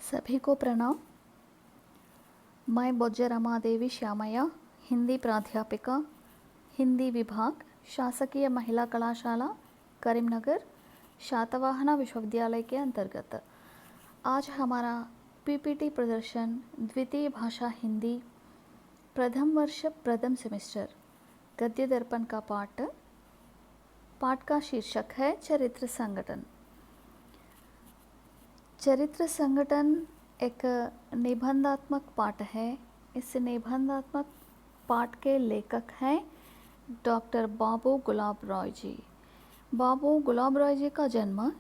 सभी को प्रणाम। मैं बोज्जा रमादेवी श्यामయ్య, हिंदी प्राध्यापिका, हिंदी विभाग, शासकीय महिला कलाशाला करीमनगर, शातवाहना विश्वविद्यालय के अंतर्गत आज हमारा पीपीटी प्रदर्शन द्वितीय भाषा हिंदी प्रथम वर्ष प्रथम सेमेस्टर गद्य दर्पण का पाठ का शीर्षक है चरित्र संगठन। चरित्र संगठन एक निबंधात्मक पाठ है। इस निबंधात्मक पाठ के लेखक हैं डॉक्टर बाबू गुलाब रॉय जी। बाबू गुलाब रॉय जी का जन्म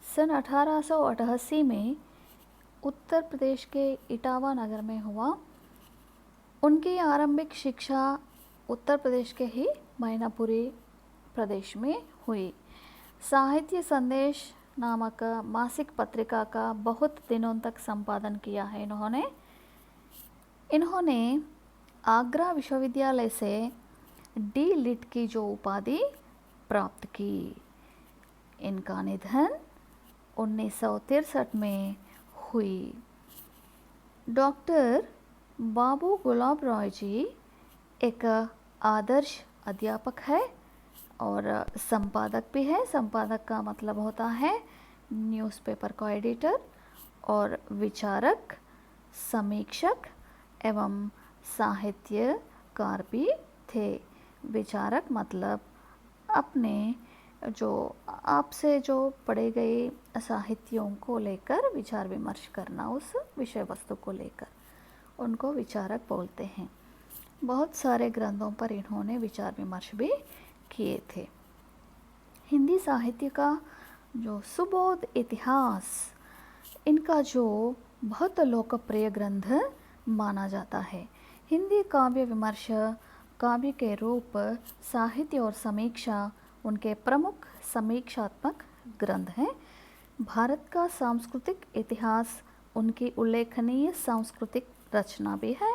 सन 1888 में उत्तर प्रदेश के इटावा नगर में हुआ। उनकी आरंभिक शिक्षा उत्तर प्रदेश के ही मैनापुरी प्रदेश में हुई। साहित्य संदेश नामक मासिक पत्रिका का बहुत दिनों तक संपादन किया है इन्होंने आगरा विश्वविद्यालय से डी लिट की जो उपाधि प्राप्त की। इनका निधन 1963 में हुई। डॉक्टर बाबू गुलाब रॉय जी एक आदर्श अध्यापक है और संपादक भी है। संपादक का मतलब होता है न्यूज़पेपर का एडिटर, और विचारक, समीक्षक एवं साहित्यकार भी थे। विचारक मतलब अपने जो आपसे जो पढ़े गए साहित्यों को लेकर विचार विमर्श करना, उस विषय वस्तु को लेकर उनको विचारक बोलते हैं। बहुत सारे ग्रंथों पर इन्होंने विचार विमर्श भी किए थे। हिंदी साहित्य का जो सुबोध इतिहास, इनका जो बहुत लोकप्रिय ग्रंथ माना जाता है। हिंदी काव्य विमर्श, काव्य के रूप, साहित्य और समीक्षा उनके प्रमुख समीक्षात्मक ग्रंथ हैं। भारत का सांस्कृतिक इतिहास उनकी उल्लेखनीय सांस्कृतिक रचना भी है।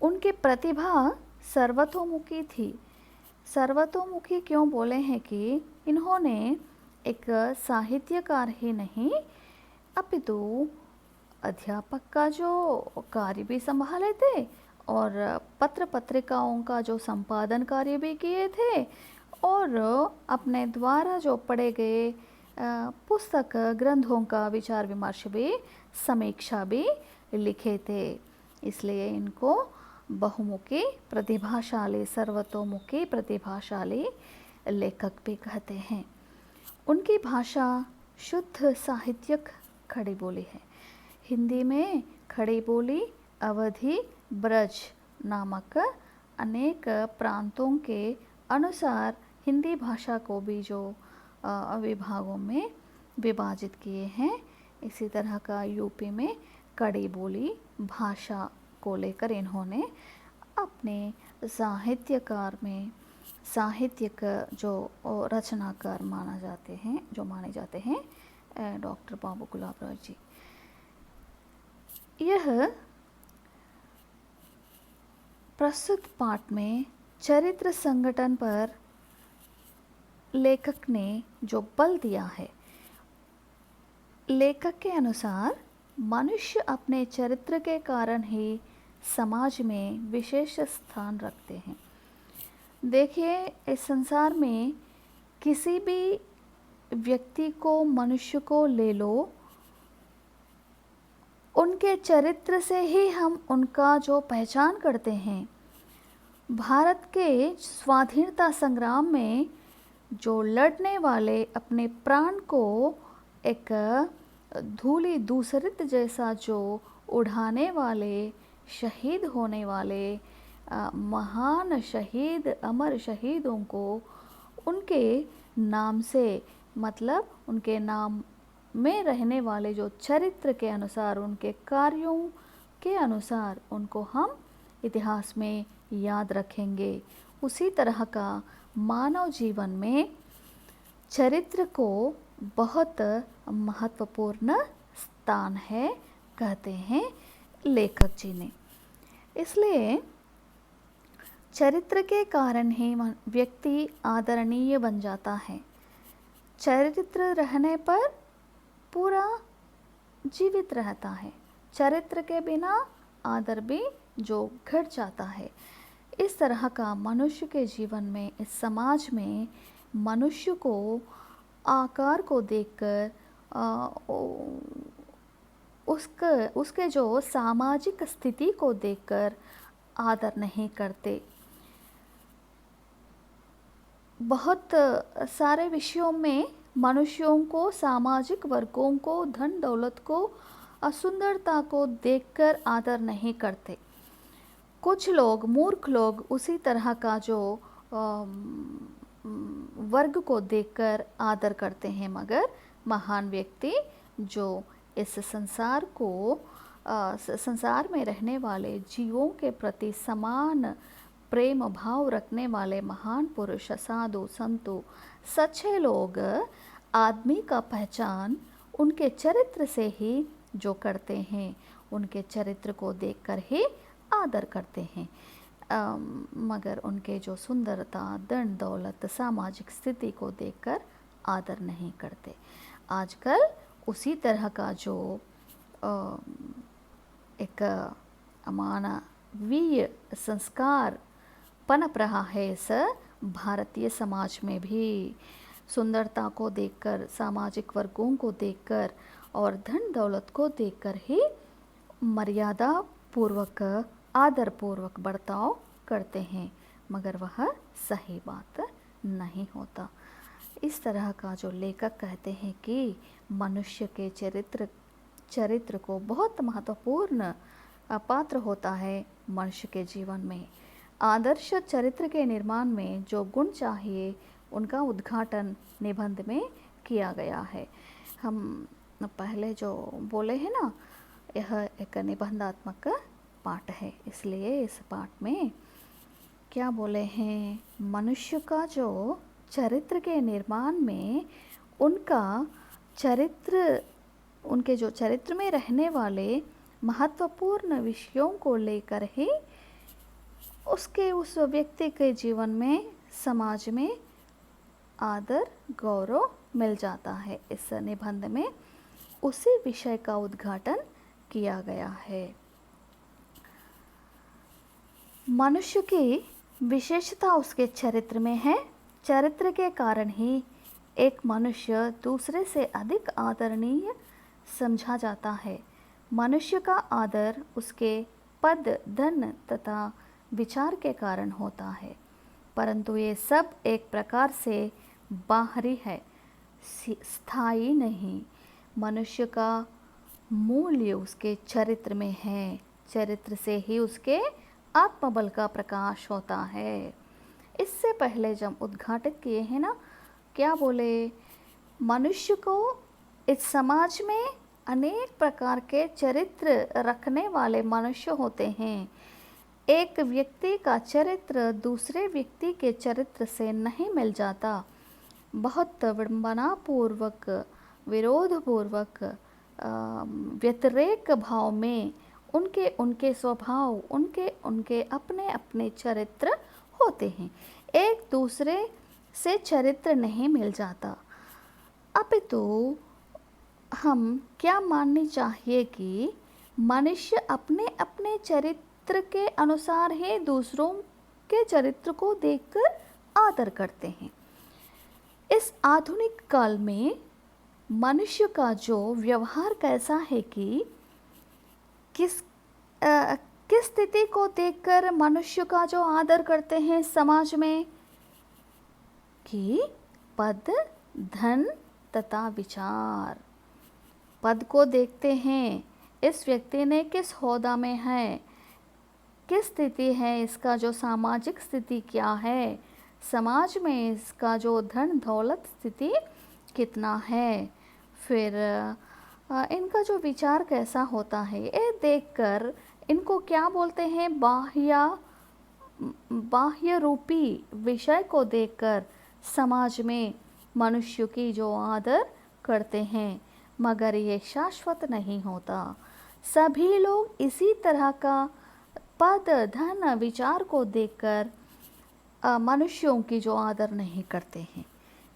उनकी प्रतिभा सर्वतोमुखी थी। सर्वतोमुखी क्यों बोले हैं कि इन्होंने एक साहित्यकार ही नहीं अपितु अध्यापक का जो कार्य भी संभाले थे और पत्र पत्रिकाओं का जो संपादन कार्य भी किए थे और अपने द्वारा जो पढ़े गए पुस्तक ग्रंथों का विचार विमर्श भी, समीक्षा भी लिखे थे। इसलिए इनको बहुमुखी प्रतिभाशाली, सर्वतोमुखी प्रतिभाशाली लेखक भी कहते हैं। उनकी भाषा शुद्ध साहित्यिक खड़ी बोली है। हिंदी में खड़ी बोली, अवधी, ब्रज नामक अनेक प्रांतों के अनुसार हिंदी भाषा को भी जो विभागों में विभाजित किए हैं। इसी तरह का यूपी में खड़ी बोली भाषा को लेकर इन्होंने अपने साहित्यकार में साहित्यिक जो रचनाकार माने जाते हैं डॉक्टर बाबू गुलाब रॉय जी। यह प्रस्तुत पाठ में चरित्र संगठन पर लेखक ने जो बल दिया है, लेखक के अनुसार मनुष्य अपने चरित्र के कारण ही समाज में विशेष स्थान रखते हैं। देखिए, इस संसार में किसी भी व्यक्ति को, मनुष्य को ले लो, उनके चरित्र से ही हम उनका जो पहचान करते हैं। भारत के स्वाधीनता संग्राम में जो लड़ने वाले, अपने प्राण को एक धूली दूसरित जैसा जो उड़ाने वाले, शहीद होने वाले महान शहीद, अमर शहीदों को उनके नाम से, मतलब उनके नाम में रहने वाले जो चरित्र के अनुसार, उनके कार्यों के अनुसार उनको हम इतिहास में याद रखेंगे। उसी तरह का मानव जीवन में चरित्र को बहुत महत्वपूर्ण स्थान है, कहते हैं लेखक जी ने। इसलिए चरित्र के कारण ही व्यक्ति आदरणीय बन जाता है। चरित्र रहने पर पूरा जीवित रहता है। चरित्र के बिना आदर भी जो घट जाता है। इस तरह का मनुष्य के जीवन में, इस समाज में मनुष्य को आकार को देखकर उसके जो सामाजिक स्थिति को देखकर आदर नहीं करते। बहुत सारे विषयों में मनुष्यों को, सामाजिक वर्गों को, धन दौलत को, सुंदरता को देखकर आदर नहीं करते। कुछ लोग, मूर्ख लोग उसी तरह का जो वर्ग को देखकर आदर करते हैं, मगर महान व्यक्ति जो इस संसार को, संसार में रहने वाले जीवों के प्रति समान प्रेम भाव रखने वाले महान पुरुष, साधु, संतों, सच्चे लोग आदमी का पहचान उनके चरित्र से ही जो करते हैं, उनके चरित्र को देखकर ही आदर करते हैं, मगर उनके जो सुंदरता, धन दौलत, सामाजिक स्थिति को देखकर आदर नहीं करते। आजकल उसी तरह का जो एक मानवीय संस्कार पनप रहा है इस भारतीय समाज में भी। सुंदरता को देखकर, सामाजिक वर्गों को देखकर और धन दौलत को देखकर ही मर्यादा पूर्वक, आदर पूर्वक बर्ताव करते हैं, मगर वह सही बात नहीं होता। इस तरह का जो लेखक कहते हैं कि मनुष्य के चरित्र को बहुत महत्वपूर्ण पात्र होता है मनुष्य के जीवन में। आदर्श चरित्र के निर्माण में जो गुण चाहिए, उनका उद्घाटन निबंध में किया गया है। हम पहले जो बोले हैं ना, यह एक निबंधात्मक पाठ है, इसलिए इस पाठ में क्या बोले हैं, मनुष्य का जो चरित्र के निर्माण में उनका चरित्र, उनके जो चरित्र में रहने वाले महत्वपूर्ण विषयों को लेकर ही उसके, उस व्यक्ति के जीवन में, समाज में आदर गौरव मिल जाता है। इस निबंध में उसी विषय का उद्घाटन किया गया है। मनुष्य की विशेषता उसके चरित्र में है। चरित्र के कारण ही एक मनुष्य दूसरे से अधिक आदरणीय समझा जाता है। मनुष्य का आदर उसके पद, धन तथा विचार के कारण होता है, परंतु ये सब एक प्रकार से बाहरी है, स्थायी नहीं। मनुष्य का मूल्य उसके चरित्र में है। चरित्र से ही उसके आत्मबल का प्रकाश होता है। इससे पहले जब उद्घाटित किए हैं ना, क्या बोले, मनुष्य को इस समाज में अनेक प्रकार के चरित्र रखने वाले मनुष्य होते हैं। एक व्यक्ति का चरित्र दूसरे व्यक्ति के चरित्र से नहीं मिल जाता। बहुत विडंबनापूर्वक, विरोधपूर्वक, व्यतिरेक भाव में उनके स्वभाव, उनके अपने अपने चरित्र होते हैं। एक दूसरे से चरित्र नहीं मिल जाता। अपितु हम क्या माननी चाहिए कि मनुष्य अपने अपने चरित्र के अनुसार ही दूसरों के चरित्र को देखकर आदर करते हैं। इस आधुनिक काल में मनुष्य का जो व्यवहार कैसा है कि किस स्थिति को देखकर मनुष्य का जो आदर करते हैं समाज में, कि पद, धन तथा विचार। पद को देखते हैं, इस व्यक्ति ने किस होदा में है, किस स्थिति है, इसका जो सामाजिक स्थिति क्या है, समाज में इसका जो धन दौलत स्थिति कितना है, फिर इनका जो विचार कैसा होता है, ये देखकर इनको क्या बोलते हैं, बाह्य रूपी विषय को देखकर समाज में मनुष्य की जो आदर करते हैं, मगर ये शाश्वत नहीं होता। सभी लोग इसी तरह का पद, धन, विचार को देखकर मनुष्यों की जो आदर नहीं करते हैं।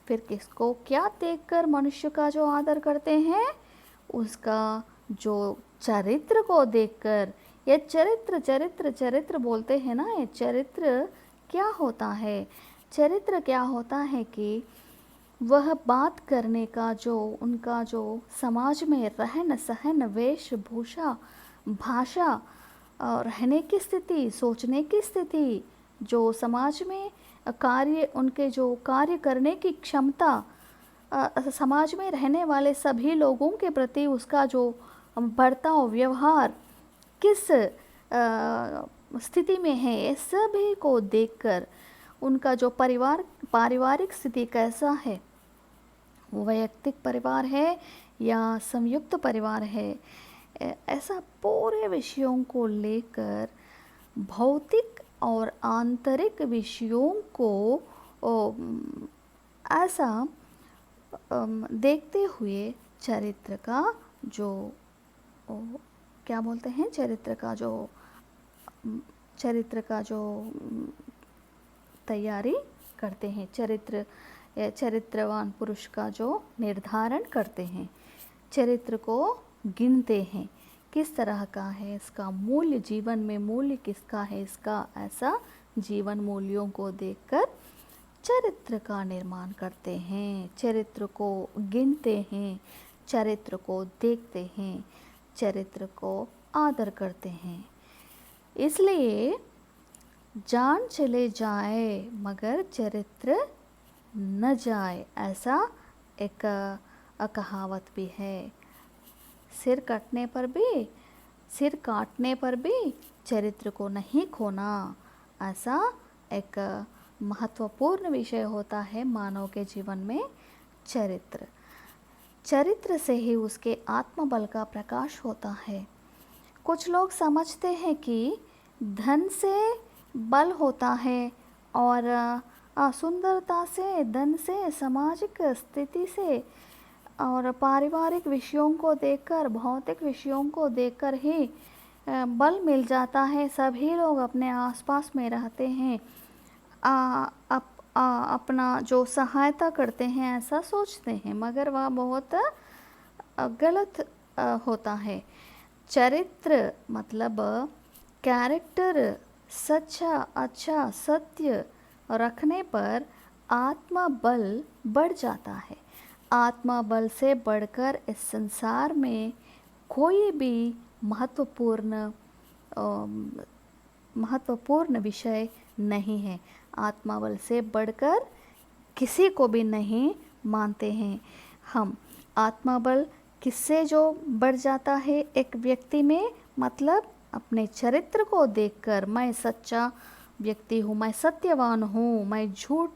फिर किसको क्या देखकर मनुष्य का जो आदर करते हैं, उसका जो चरित्र को देखकर, ये चरित्र चरित्र चरित्र बोलते हैं ना, ये चरित्र क्या होता है? चरित्र क्या होता है कि वह बात करने का जो उनका जो समाज में रहन सहन, वेशभूषा, भाषा और रहने की स्थिति, सोचने की स्थिति, जो समाज में कार्य, उनके जो कार्य करने की क्षमता, समाज में रहने वाले सभी लोगों के प्रति उसका जो बर्ताव, व्यवहार किस स्थिति में है, ये सभी को देखकर उनका जो पारिवारिक स्थिति कैसा है, वो वैयक्तिक परिवार है या संयुक्त परिवार है, ऐसा पूरे विषयों को लेकर भौतिक और आंतरिक विषयों को ऐसा देखते हुए चरित्र का जो क्या बोलते हैं, चरित्र का जो तैयारी करते हैं, चरित्रवान पुरुष का जो निर्धारण करते हैं, चरित्र को गिनते हैं, किस तरह का है, इसका मूल्य, जीवन में मूल्य किसका है इसका, ऐसा जीवन मूल्यों को देखकर चरित्र का निर्माण करते हैं, चरित्र को गिनते हैं, चरित्र को देखते हैं, चरित्र को आदर करते हैं। इसलिए जान चले जाए मगर चरित्र न जाए, ऐसा एक कहावत भी है। सिर काटने पर भी चरित्र को नहीं खोना, ऐसा एक महत्वपूर्ण विषय होता है मानव के जीवन में। चरित्र से ही उसके आत्मबल का प्रकाश होता है। कुछ लोग समझते हैं कि धन से बल होता है और सुंदरता से, धन से, सामाजिक स्थिति से और पारिवारिक विषयों को देखकर, भौतिक विषयों को देखकर ही बल मिल जाता है, सभी लोग अपने आसपास में रहते हैं, अपना जो सहायता करते हैं, ऐसा सोचते हैं, मगर वह बहुत गलत होता है। चरित्र मतलब कैरेक्टर, सच्चा, अच्छा, सत्य रखने पर आत्मबल बढ़ जाता है। आत्मबल से बढ़कर इस संसार में कोई भी महत्वपूर्ण विषय नहीं है। आत्मबल से बढ़कर किसी को भी नहीं मानते हैं हम। आत्मबल किससे जो बढ़ जाता है एक व्यक्ति में, मतलब अपने चरित्र को देखकर, मैं सच्चा व्यक्ति हूँ, मैं सत्यवान हूँ, मैं झूठ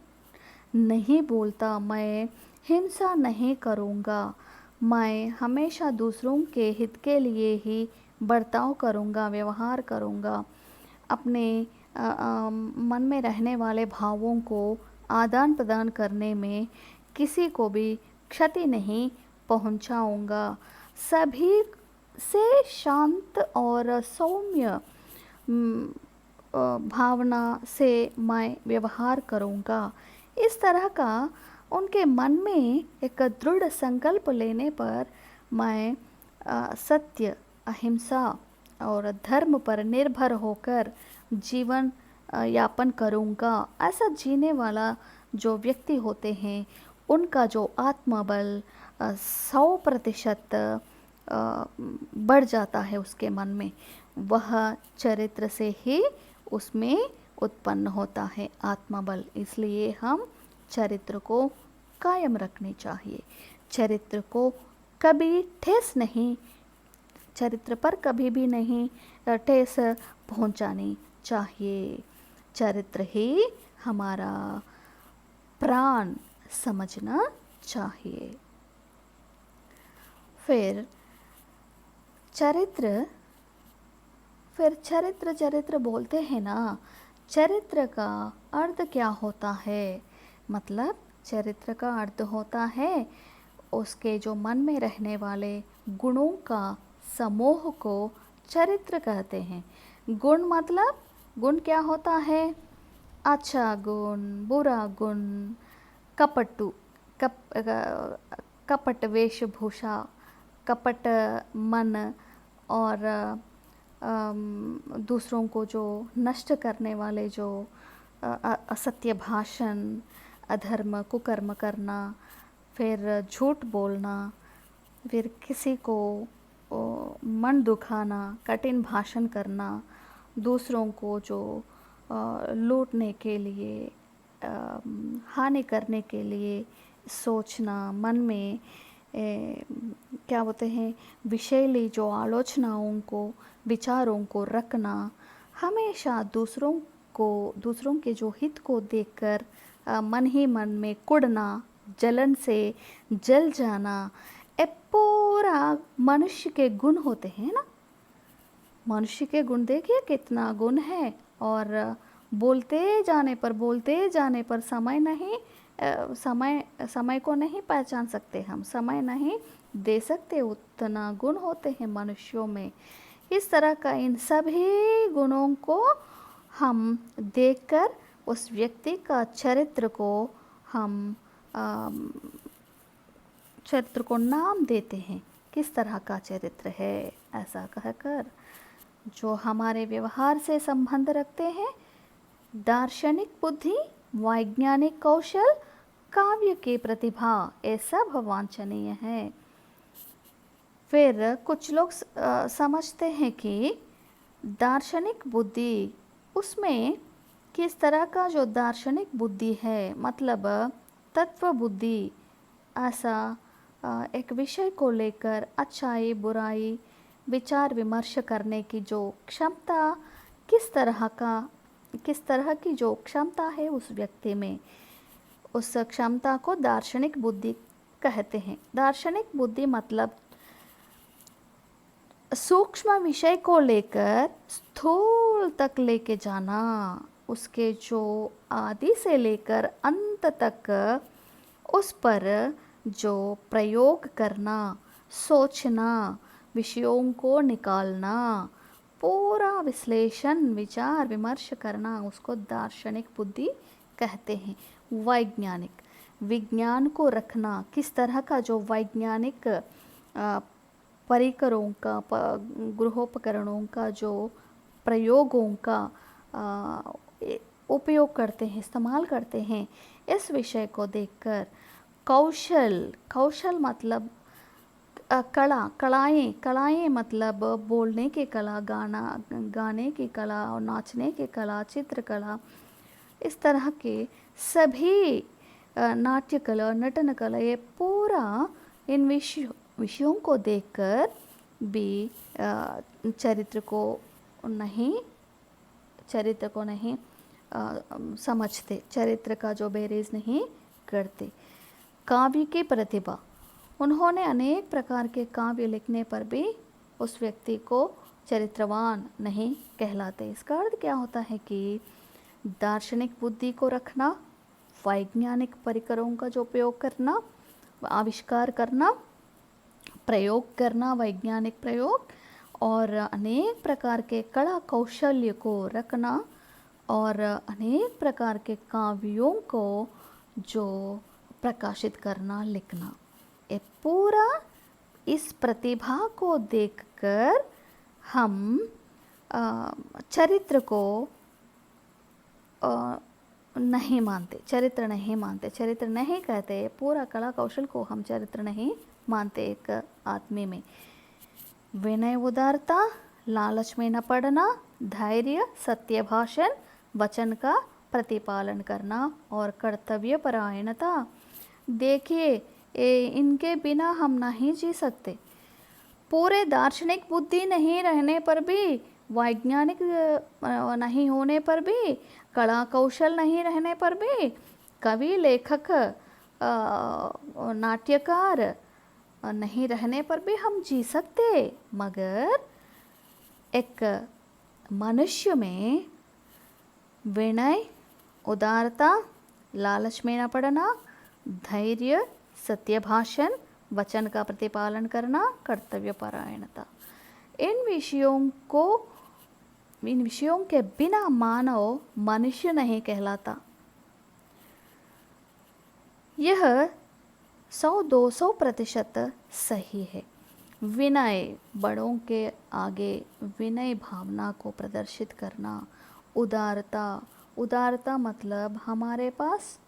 नहीं बोलता, मैं हिंसा नहीं करूँगा, मैं हमेशा दूसरों के हित के लिए ही बर्ताव करूँगा, व्यवहार करूँगा, अपने मन में रहने वाले भावों को आदान प्रदान करने में किसी को भी क्षति नहीं पहुँचाऊँगा, सभी से शांत और सौम्य भावना से मैं व्यवहार करूँगा। इस तरह का उनके मन में एक दृढ़ संकल्प लेने पर मैं सत्य, अहिंसा और धर्म पर निर्भर होकर जीवन यापन करूँगा, ऐसा जीने वाला जो व्यक्ति होते हैं उनका जो आत्मबल 100% बढ़ जाता है उसके मन में, वह चरित्र से ही उसमें उत्पन्न होता है आत्मबल। इसलिए हम चरित्र को कायम रखनी चाहिए, चरित्र को कभी ठेस नहीं, चरित्र पर कभी भी नहीं ठेस पहुंचानी चाहिए। चरित्र ही हमारा प्राण समझना चाहिए। फिर चरित्र बोलते हैं ना, चरित्र का अर्थ क्या होता है? मतलब चरित्र का अर्थ होता है उसके जो मन में रहने वाले गुणों का समूह को चरित्र कहते हैं। गुण मतलब, गुण क्या होता है? अच्छा गुण, बुरा गुण, कपट वेशभूषा, कपट मन और दूसरों को जो नष्ट करने वाले जो असत्य भाषण, अधर्म, कुकर्म करना, फिर झूठ बोलना, फिर किसी को मन दुखाना, कठिन भाषण करना, दूसरों को जो लूटने के लिए, हानि करने के लिए सोचना, मन में क्या बोलते हैं, विषैली जो आलोचनाओं को, विचारों को रखना, हमेशा दूसरों के जो हित को देखकर मन ही मन में कुढ़ना, जलन से जल जाना, ये पूरा मनुष्य के गुण होते हैं ना। मनुष्य के गुण देखिए कितना गुण है, और बोलते जाने पर समय को नहीं पहचान सकते, हम समय नहीं दे सकते, उतना गुण होते हैं मनुष्यों में। इस तरह का इन सभी गुणों को हम देखकर उस व्यक्ति का चरित्र को नाम देते हैं, किस तरह का चरित्र है, ऐसा कहकर जो हमारे व्यवहार से संबंध रखते हैं। दार्शनिक बुद्धि, वैज्ञानिक कौशल, काव्य की प्रतिभा, ये सब वांछनीय है। फिर कुछ लोग समझते हैं कि दार्शनिक बुद्धि, उसमें किस तरह का जो दार्शनिक बुद्धि है, मतलब तत्व बुद्धि, ऐसा एक विषय को लेकर अच्छाई बुराई विचार विमर्श करने की जो क्षमता, किस तरह की जो क्षमता है उस व्यक्ति में, उस क्षमता को दार्शनिक बुद्धि कहते हैं। दार्शनिक बुद्धि मतलब सूक्ष्म विषय को लेकर स्थूल तक लेके जाना, उसके जो आदि से लेकर अंत तक उस पर जो प्रयोग करना, सोचना, विषयों को निकालना, पूरा विश्लेषण विचार विमर्श करना, उसको दार्शनिक बुद्धि कहते हैं। वैज्ञानिक, विज्ञान को रखना, किस तरह का जो वैज्ञानिक परिकरों का, गृहोपकरणों का जो प्रयोगों का उपयोग करते हैं, इस्तेमाल करते हैं, इस विषय को देखकर। कौशल मतलब कलाएं मतलब बोलने की कला, गाने की कला और नाचने की कला, चित्रकला, इस तरह के सभी नाट्य कला, नटन कला, ये पूरा इन विषयों को देखकर भी चरित्र को नहीं समझते, चरित्र का जो बेरीज नहीं करते। काव्य की प्रतिभा, उन्होंने अनेक प्रकार के काव्य लिखने पर भी उस व्यक्ति को चरित्रवान नहीं कहलाते। इसका अर्थ क्या होता है कि दार्शनिक बुद्धि को रखना, वैज्ञानिक परिकरों का जो उपयोग करना, आविष्कार करना, प्रयोग करना, वैज्ञानिक प्रयोग, और अनेक प्रकार के कला कौशल्य को रखना, और अनेक प्रकार के काव्यों को जो प्रकाशित करना, लिखना, ये पूरा इस प्रतिभा को देखकर हम चरित्र को नहीं मानते, चरित्र नहीं कहते, पूरा कला कौशल को हम चरित्र नहीं मानते एक आदमी में। विनय, उदारता, लालच में न पड़ना, धैर्य, सत्य भाषण, वचन का प्रतिपालन करना और कर्तव्य परायणता। देखिए, इनके बिना हम नहीं जी सकते। पूरे दार्शनिक बुद्धि नहीं रहने पर भी, वैज्ञानिक नहीं होने पर भी, कला कौशल नहीं रहने पर भी, कवि, लेखक, नाट्यकार नहीं रहने पर भी हम जी सकते। मगर एक मनुष्य में विनय, उदारता, लालच में न पड़ना, धैर्य, सत्य भाषण, वचन का प्रतिपालन करना, कर्तव्य परायणता, इन विषयों के बिना मानव मनुष्य नहीं कहलाता। यह 100-200% सही है। विनय, बड़ों के आगे विनय भावना को प्रदर्शित करना। उदारता, उदारता मतलब हमारे पास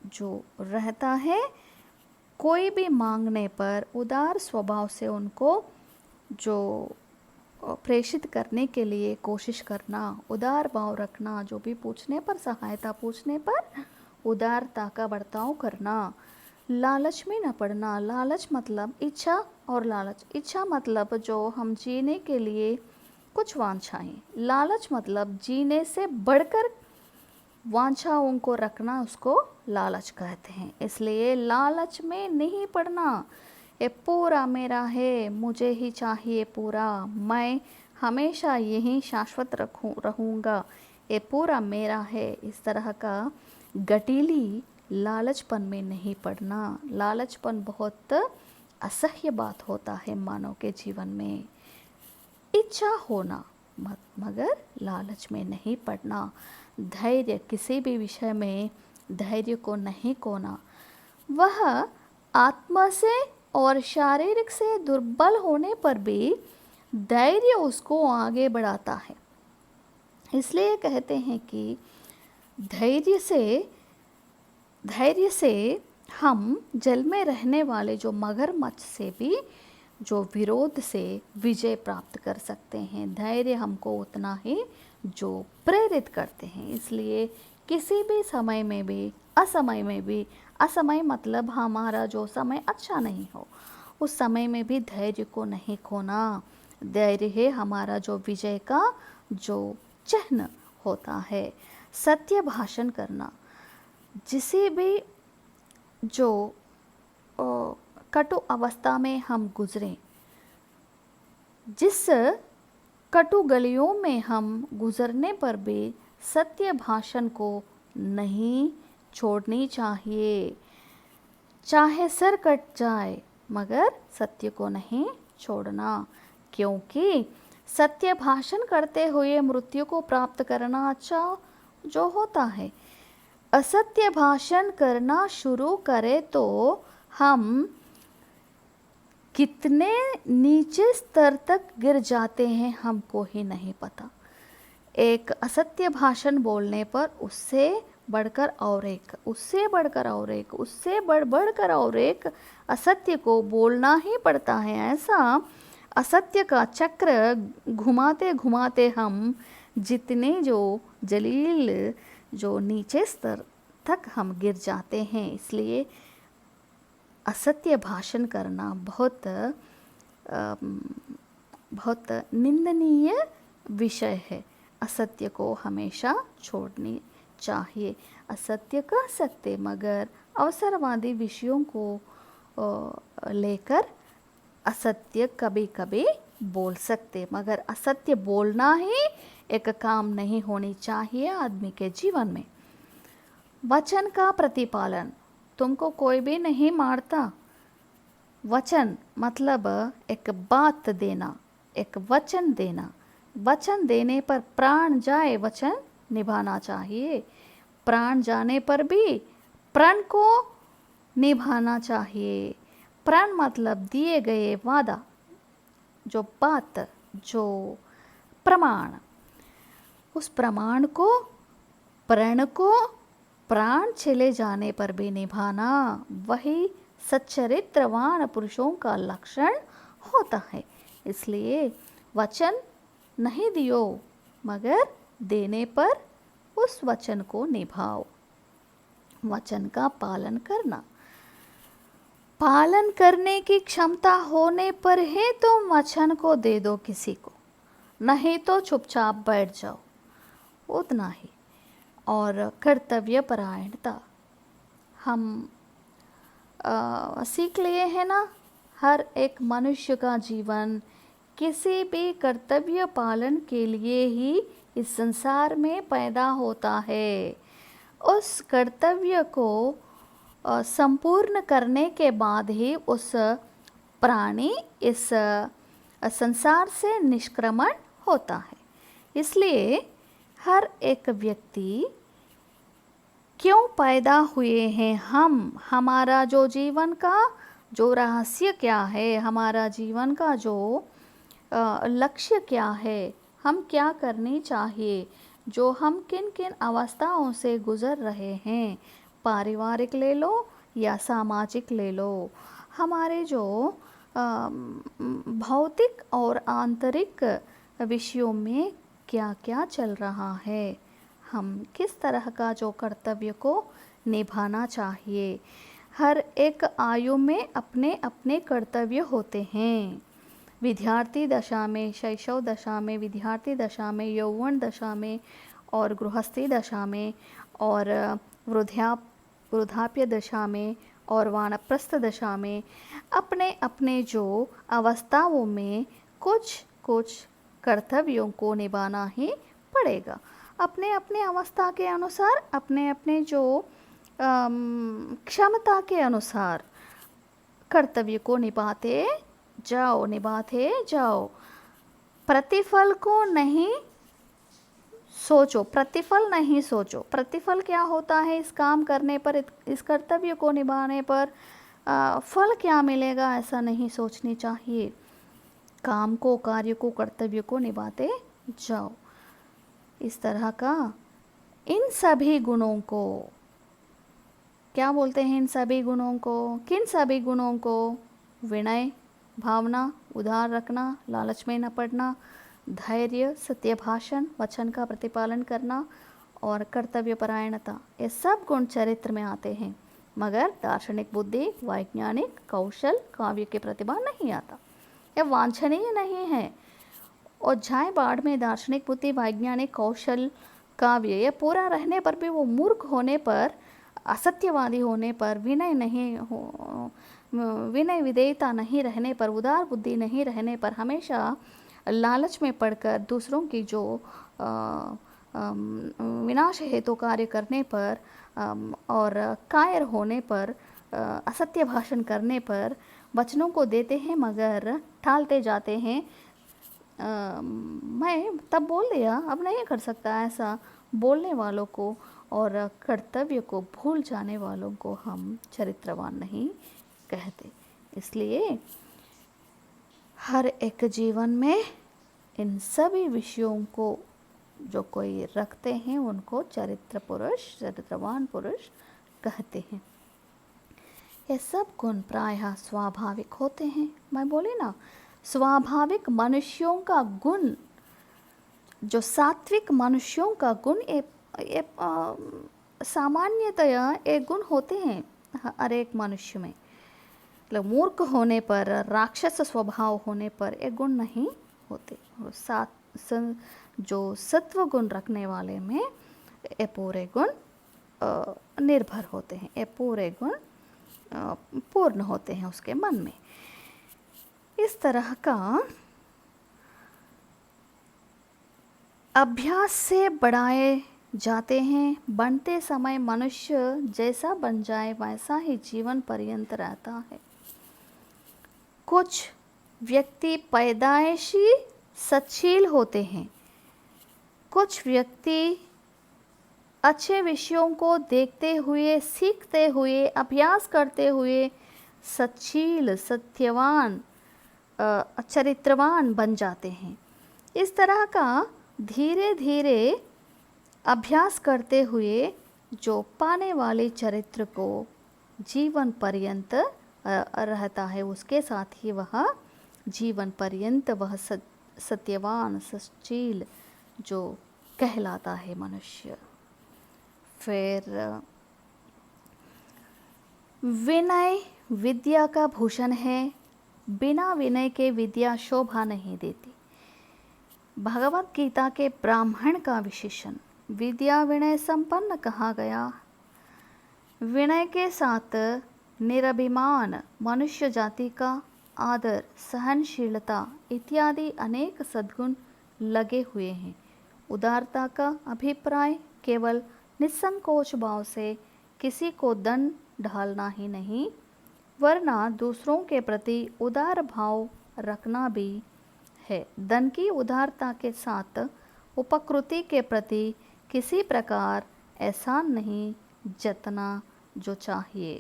जो रहता है, कोई भी मांगने पर उदार स्वभाव से उनको जो प्रेषित करने के लिए कोशिश करना, उदार भाव रखना, जो भी पूछने पर, सहायता पूछने पर उदारता का बर्ताव करना। लालच में न पड़ना, लालच मतलब इच्छा और लालच, इच्छा मतलब जो हम जीने के लिए कुछ वांछाएं, लालच मतलब जीने से बढ़कर वांछाओं को रखना, उसको लालच कहते हैं। इसलिए लालच में नहीं पड़ना। ये पूरा मेरा है, मुझे ही चाहिए पूरा, मैं हमेशा यही शाश्वत रहूँगा, ये पूरा मेरा है, इस तरह का गटीली लालचपन में नहीं पड़ना। लालचपन बहुत असह्य बात होता है मानव के जीवन में। इच्छा होना मगर लालच में नहीं पड़ना। धैर्य, किसी भी विषय में धैर्य को नहीं खोना। वह आत्मा से और शारीरिक से दुर्बल होने पर भी धैर्य उसको आगे बढ़ाता है। इसलिए कहते हैं कि धैर्य से हम जल में रहने वाले जो मगरमच्छ से भी जो विरोध से विजय प्राप्त कर सकते हैं। धैर्य हमको उतना ही जो प्रेरित करते हैं। इसलिए किसी भी समय में भी, असमय में भी, असमय मतलब हमारा जो समय अच्छा नहीं हो, उस समय में भी धैर्य को नहीं खोना। धैर्य है हमारा जो विजय का जो चिन्ह होता है। सत्य भाषण करना, जिसे भी जो कटु अवस्था में हम गुजरें, जिस कटु गलियों में हम गुजरने पर भी सत्य भाषण को नहीं छोड़नी चाहिए। चाहे सर कट जाए मगर सत्य को नहीं छोड़ना, क्योंकि सत्य भाषण करते हुए मृत्यु को प्राप्त करना अच्छा जो होता है। असत्य भाषण करना शुरू करें तो हम कितने नीचे स्तर तक गिर जाते हैं हमको ही नहीं पता। एक असत्य भाषण बोलने पर उससे बढ़कर और एक, उससे बढ़कर और एक, उससे बढ़कर और एक असत्य को बोलना ही पड़ता है। ऐसा असत्य का चक्र घुमाते घुमाते हम जितने जो जलील जो नीचे स्तर तक हम गिर जाते हैं। इसलिए असत्य भाषण करना बहुत निंदनीय विषय है। असत्य को हमेशा छोड़नी चाहिए। असत्य कह सकते मगर अवसरवादी विषयों को लेकर असत्य कभी कभी बोल सकते, मगर असत्य बोलना ही एक काम नहीं होनी चाहिए आदमी के जीवन में। वचन का प्रतिपालन, तुमको कोई भी नहीं मारता। वचन मतलब एक बात देना, एक वचन देना। वचन देने पर प्राण जाए वचन निभाना चाहिए। प्राण जाने पर भी प्रण को निभाना चाहिए। प्रण मतलब दिए गए वादा, जो बात, जो प्रमाण, उस प्रमाण को, प्रण को प्राण चले जाने पर भी निभाना, वही सच्चरित्रवान पुरुषों का लक्षण होता है। इसलिए वचन नहीं दियो मगर देने पर उस वचन को निभाओ। वचन का पालन करना, पालन करने की क्षमता होने पर ही तुम वचन को दे दो किसी को, नहीं तो चुपचाप बैठ जाओ, उतना ही। और कर्तव्य परायणता हम सीख लिए हैं ना। हर एक मनुष्य का जीवन किसी भी कर्तव्य पालन के लिए ही इस संसार में पैदा होता है। उस कर्तव्य को संपूर्ण करने के बाद ही उस प्राणी इस संसार से निष्क्रमण होता है। इसलिए हर एक व्यक्ति क्यों पैदा हुए हैं हम, हमारा जो जीवन का जो रहस्य क्या है, हमारा जीवन का जो लक्ष्य क्या है, हम क्या करनी चाहिए, जो हम किन किन अवस्थाओं से गुजर रहे हैं, पारिवारिक ले लो या सामाजिक ले लो, हमारे जो भौतिक और आंतरिक विषयों में क्या क्या चल रहा है, हम किस तरह का जो कर्तव्य को निभाना चाहिए। हर एक आयु में अपने अपने कर्तव्य होते हैं। विद्यार्थी दशा में, शैशव दशा में, विद्यार्थी दशा में, यौवन दशा में और गृहस्थी दशा में और वृद्धाप्य दशा में और वानप्रस्थ दशा में अपने अपने जो अवस्थाओं में कुछ कुछ कर्तव्यों को निभाना ही पड़ेगा। अपने अपने अवस्था के अनुसार, अपने अपने जो क्षमता के अनुसार कर्तव्य को निभाते जाओ। प्रतिफल को नहीं सोचो, प्रतिफल नहीं सोचो। प्रतिफल क्या होता है इस काम करने पर, इस कर्तव्य को निभाने पर फल क्या मिलेगा, ऐसा नहीं सोचनी चाहिए। काम को, कार्य को, कर्तव्य को निभाते जाओ। इस तरह का इन सभी गुणों को क्या बोलते हैं? इन सभी गुणों को, किन सभी गुणों को? विनय भावना, उदार रखना, लालच में न पड़ना, धैर्य, सत्य भाषण, वचन का प्रतिपालन करना और कर्तव्य परायणता, ये सब गुण चरित्र में आते हैं। मगर दार्शनिक बुद्धि, वैज्ञानिक कौशल, काव्य की प्रतिभा नहीं आता। यह वांछनीय नहीं है। और जाए बाढ़ में दार्शनिक बुद्धि, वैज्ञानिक कौशल, काव्य, ये पूरा रहने पर भी वो मूर्ख होने पर, असत्यवादी होने पर, विनय विधेयता नहीं रहने पर, उदार बुद्धि नहीं रहने पर, हमेशा लालच में पड़कर दूसरों की जो विनाश हेतु कार्य करने पर और कायर होने पर, असत्य भाषण करने पर वचनों को देते हैं मगर टालते जाते हैं। मैं तब बोल दिया, अब नहीं कर सकता, ऐसा बोलने वालों को और कर्तव्य को भूल जाने वालों को हम चरित्रवान नहीं कहते। इसलिए हर एक जीवन में इन सभी विषयों को जो कोई रखते हैं उनको चरित्र पुरुष, चरित्रवान पुरुष कहते हैं। ये सब गुण प्रायः स्वाभाविक होते हैं। मैं बोली ना, स्वाभाविक मनुष्यों का गुण, जो सात्विक मनुष्यों का गुण, ये सामान्यतया एक गुण होते हैं हर एक मनुष्य में। मतलब मूर्ख होने पर, राक्षस स्वभाव होने पर एक गुण नहीं होते। जो सत्व गुण रखने वाले में ये पूरे गुण निर्भर होते हैं, ये पूरे गुण पूर्ण होते हैं उसके मन में। इस तरह का अभ्यास से बढ़ाए जाते हैं। बनते समय मनुष्य जैसा बन जाए वैसा ही जीवन पर्यंत रहता है। कुछ व्यक्ति पैदाइशी सच्शील होते हैं, कुछ व्यक्ति अच्छे विषयों को देखते हुए, सीखते हुए, अभ्यास करते हुए सच्शील, सत्यवान, चरित्रवान बन जाते हैं। इस तरह का धीरे धीरे अभ्यास करते हुए जो पाने वाले चरित्र को जीवन पर्यंत रहता है, उसके साथ ही वह जीवन पर्यंत वह सत्यवान, सच्शील जो कहलाता है मनुष्य। फिर विनय विद्या का भूषण है। बिना विनय के विद्या शोभा नहीं देती। भगवत गीता के ब्राह्मण का विशेषण विद्या विनय संपन्न कहा गया। विनय के साथ निरभिमान, मनुष्य जाति का आदर, सहनशीलता इत्यादि अनेक सद्गुण लगे हुए हैं। उदारता का अभिप्राय केवल निसंकोच भाव से किसी को दंड ढालना ही नहीं, वरना दूसरों के प्रति उदार भाव रखना भी है। धन की उदारता के साथ उपकृति के प्रति किसी प्रकार एहसान नहीं जतना जो चाहिए।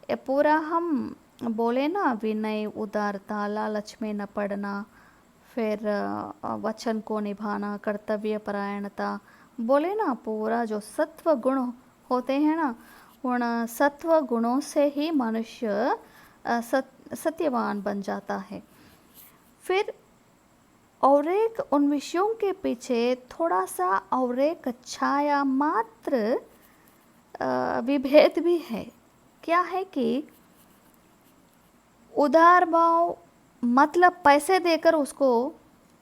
ये पूरा हम बोले ना, विनय, उदारता, लालच में न पड़ना, फिर वचन को निभाना, कर्तव्य परायणता, बोले ना पूरा जो सत्व गुण होते हैं ना, उन सत्व गुणों से ही मनुष्य सत्यवान बन जाता है। फिर और एक उन विषयों के पीछे थोड़ा सा और एक छाया मात्र विभेद भी है। क्या है कि उदार भाव मतलब पैसे देकर उसको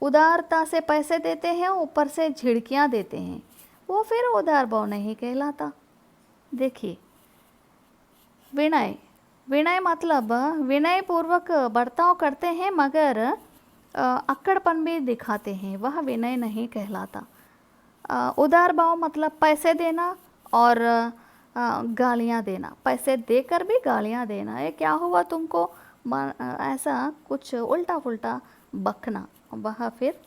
उदारता से पैसे देते हैं, ऊपर से झिड़कियाँ देते हैं, वो फिर उदार भाव नहीं कहलाता। देखिए, विनय, विनय मतलब विनय पूर्वक बर्ताव करते हैं मगर अक्कड़पन भी दिखाते हैं, वह विनय नहीं कहलाता। उदार भाव मतलब पैसे देना और गालियाँ देना, पैसे देकर भी गालियाँ देना, ये क्या हुआ तुमको, ऐसा कुछ उल्टा पुल्टा बकना, वह फिर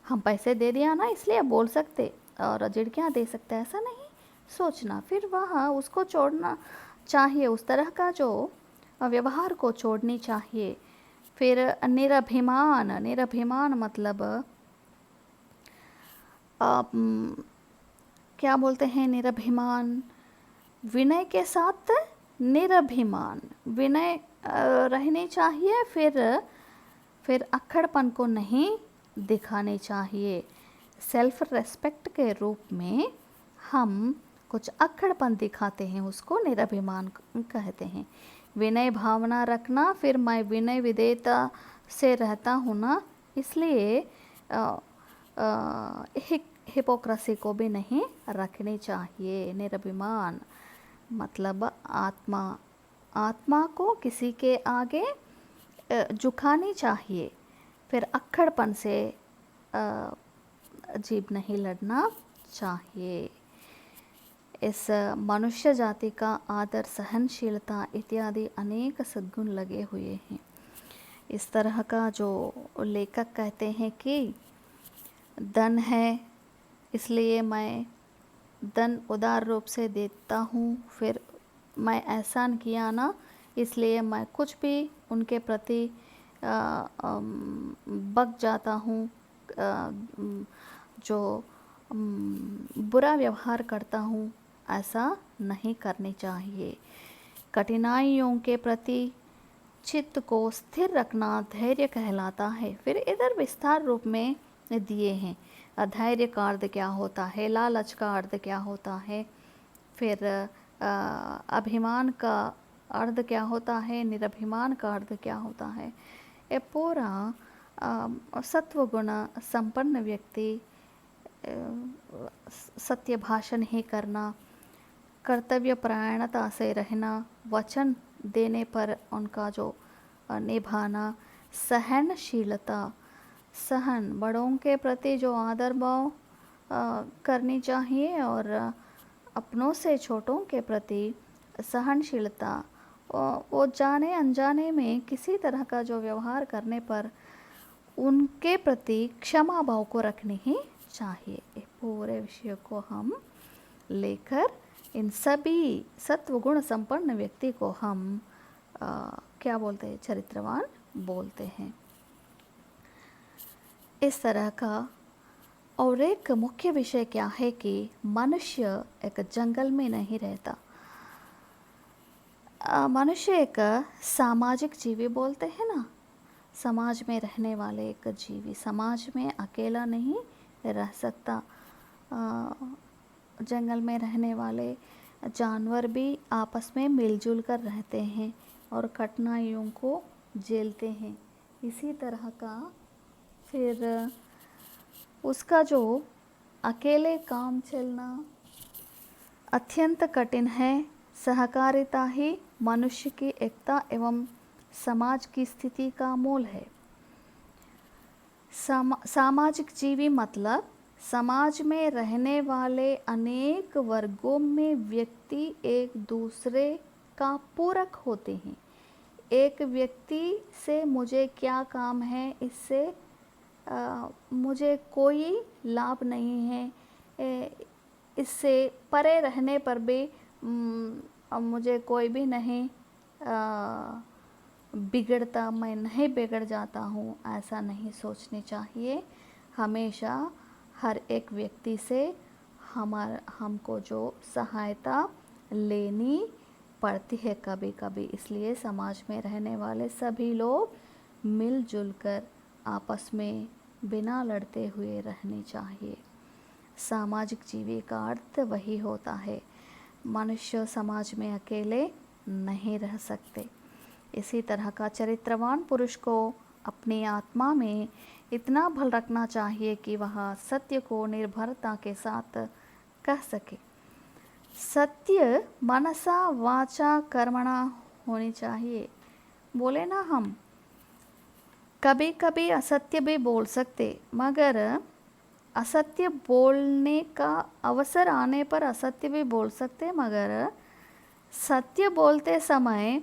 हम पैसे दे दिया ना इसलिए बोल सकते और झिड़कियाँ दे सकते, ऐसा नहीं सोचना। फिर वह उसको छोड़ना चाहिए, उस तरह का जो व्यवहार को छोड़नी चाहिए। फिर निरभिमान, निरभिमान मतलब क्या बोलते हैं निरभिमान, विनय के साथ निरभिमान, विनय रहनी चाहिए, फिर अक्खड़पन को नहीं दिखानी चाहिए। सेल्फ रेस्पेक्ट के रूप में हम कुछ अक्खड़पन दिखाते हैं, उसको निरभिमान कहते हैं। विनय भावना रखना, फिर मैं विनय विधेयता से रहता हूँ ना, इसलिए हिपोक्रेसी को भी नहीं रखनी चाहिए। निरभिमान मतलब आत्मा, आत्मा को किसी के आगे झुकानी चाहिए। फिर अक्खड़पन से जीभ नहीं लड़ना चाहिए। इस मनुष्य जाति का आदर, सहनशीलता इत्यादि अनेक सद्गुण लगे हुए हैं। इस तरह का जो लेखक कहते हैं कि धन है इसलिए मैं धन उदार रूप से देता हूँ, फिर मैं एहसान किया ना इसलिए मैं कुछ भी उनके प्रति बक जाता हूँ, जो बुरा व्यवहार करता हूँ, ऐसा नहीं करनी चाहिए। कठिनाइयों के प्रति चित्त को स्थिर रखना धैर्य कहलाता है। फिर इधर विस्तार रूप में दिए हैं, धैर्य का अर्थ क्या होता है, लालच का अर्थ क्या होता है, फिर अभिमान का अर्थ क्या होता है, निरभिमान का अर्थ क्या होता है। ये पूरा सत्वगुण संपन्न व्यक्ति सत्य भाषण ही करना, कर्तव्य परायणता से रहना, वचन देने पर उनका जो निभाना, सहनशीलता, सहन बड़ों के प्रति जो आदर भाव करनी चाहिए और अपनों से छोटों के प्रति सहनशीलता, वो जाने अनजाने में किसी तरह का जो व्यवहार करने पर उनके प्रति क्षमा भाव को रखनी ही चाहिए। ये पूरे विषय को हम लेकर इन सभी सत्वगुण संपन्न व्यक्ति को हम क्या बोलते हैं, चरित्रवान बोलते हैं। इस तरह का और एक मुख्य विषय क्या है कि मनुष्य एक जंगल में नहीं रहता, मनुष्य एक सामाजिक जीवी बोलते हैं ना, समाज में रहने वाले एक जीवी, समाज में अकेला नहीं रह सकता। जंगल में रहने वाले जानवर भी आपस में मिलजुल कर रहते हैं और कठिनाइयों को झेलते हैं। इसी तरह का फिर उसका जो अकेले काम चलना अत्यंत कठिन है। सहकारिता ही मनुष्य की एकता एवं समाज की स्थिति का मूल है। सामाजिक जीवी मतलब समाज में रहने वाले अनेक वर्गों में व्यक्ति एक दूसरे का पूरक होते हैं। एक व्यक्ति से मुझे क्या काम है, इससे मुझे कोई लाभ नहीं है, इससे परे रहने पर भी मुझे कोई भी नहीं बिगड़ता मैं नहीं बिगड़ जाता हूँ, ऐसा नहीं सोचनी चाहिए। हमेशा हर एक व्यक्ति से हमको जो सहायता लेनी पड़ती है कभी कभी, इसलिए समाज में रहने वाले सभी लोग मिलजुल कर आपस में बिना लड़ते हुए रहने चाहिए। सामाजिक जीवन का अर्थ वही होता है। मनुष्य समाज में अकेले नहीं रह सकते। इसी तरह का चरित्रवान पुरुष को अपनी आत्मा में इतना बल रखना चाहिए कि वह सत्य को निर्भरता के साथ कह सके। सत्य मनसा वाचा कर्मणा होनी चाहिए। बोले ना, हम कभी कभी असत्य भी बोल सकते, मगर असत्य बोलने का अवसर आने पर असत्य भी बोल सकते, मगर सत्य बोलते समय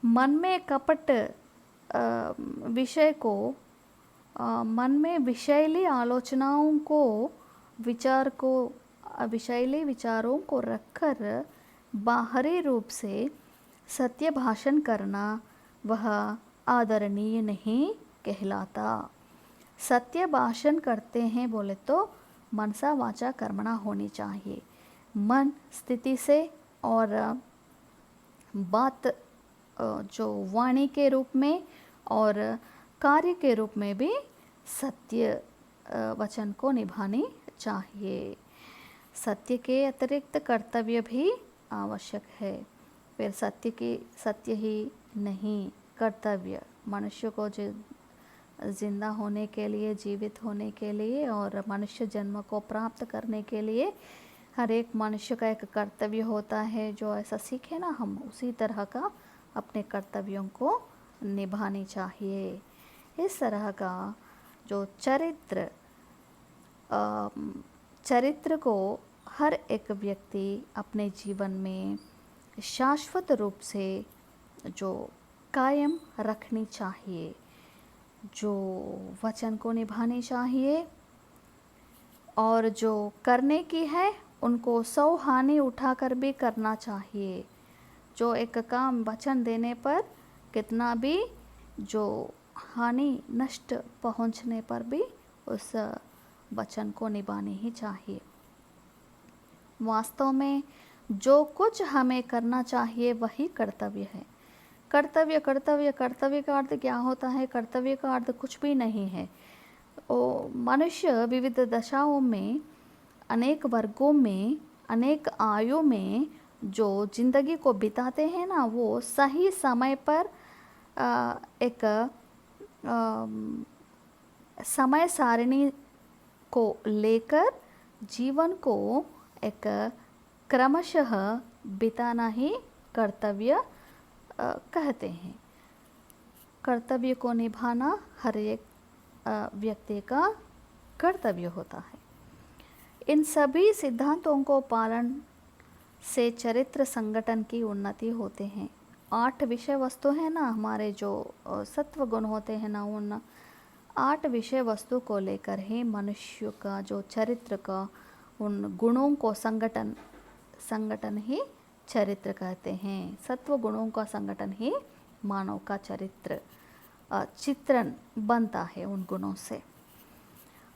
मन में कपट विषय को मन में विषैली आलोचनाओं को विषैली विचारों को रखकर बाहरी रूप से सत्य भाषण करना वह आदरणीय नहीं कहलाता। सत्य भाषण करते हैं बोले तो मनसा वाचा कर्मणा होनी चाहिए। मन स्थिति से और बात जो वाणी के रूप में और कार्य के रूप में भी सत्य वचन को निभानी चाहिए। सत्य के अतिरिक्त कर्तव्य भी आवश्यक है। फिर सत्य ही नहीं, कर्तव्य मनुष्य को जिंदा होने के लिए, जीवित होने के लिए और मनुष्य जन्म को प्राप्त करने के लिए हर एक मनुष्य का एक कर्तव्य होता है। जो ऐसा सीखे ना, हम उसी तरह का अपने कर्तव्यों को निभानी चाहिए। इस तरह का जो चरित्र को हर एक व्यक्ति अपने जीवन में शाश्वत रूप से जो कायम रखनी चाहिए, जो वचन को निभानी चाहिए और जो करने की है उनको 100 हानि उठाकर भी करना चाहिए। जो एक काम वचन देने पर कितना भी जो हानि नष्ट पहुंचने पर भी उस वचन को निभानी ही चाहिए। वास्तव में जो कुछ हमें करना चाहिए वही कर्तव्य है। कर्तव्य कर्तव्य कर्तव्य का अर्थ क्या होता है? कर्तव्य का अर्थ कुछ भी नहीं है। मनुष्य विविध दशाओं में, अनेक वर्गों में, अनेक आयु में जो जिंदगी को बिताते हैं ना, वो सही समय पर एक समय सारणी को लेकर जीवन को एक क्रमशः बिताना ही कर्तव्य कहते हैं। कर्तव्य को निभाना हर एक व्यक्ति का कर्तव्य होता है। इन सभी सिद्धांतों को पालन से चरित्र संगठन की उन्नति होते हैं। 8 विषय वस्तु है ना, हमारे जो सत्व गुण होते हैं ना, उन 8 विषय वस्तु को लेकर ही मनुष्य का जो चरित्र का उन गुणों को संगठन ही चरित्र कहते हैं। सत्व गुणों का संगठन ही मानव का चित्रण बनता है उन गुणों से।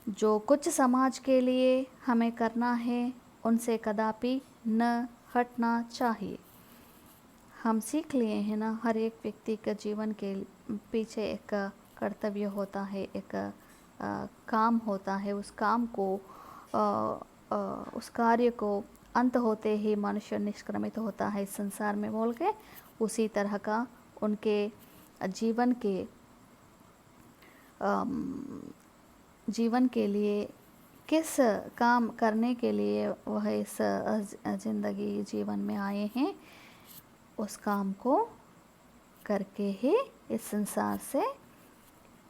जो कुछ समाज के लिए हमें करना है उनसे कदापि न हटना चाहिए। हम सीख लिए हैं ना, हर एक व्यक्ति के जीवन के पीछे एक कर्तव्य होता है, एक काम होता है। उस काम को उस कार्य को अंत होते ही मनुष्य निष्क्रमित होता है इस संसार में बोल के, उसी तरह का उनके जीवन के लिए किस काम करने के लिए वह इस ज़िंदगी जीवन में आए हैं, उस काम को करके ही इस संसार से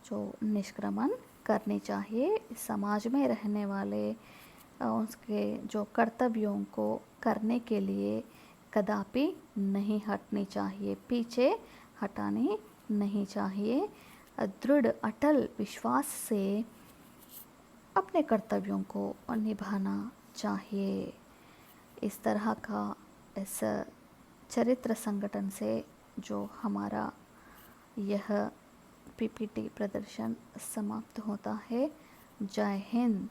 जो निष्क्रमण करनी चाहिए। इस समाज में रहने वाले उसके जो कर्तव्यों को करने के लिए कदापि नहीं हटनी चाहिए, पीछे हटानी नहीं चाहिए। दृढ़ अटल विश्वास से अपने कर्तव्यों को निभाना चाहिए। इस तरह का इस चरित्र संगठन से जो हमारा यह पीपीटी प्रदर्शन समाप्त होता है। जय हिंद।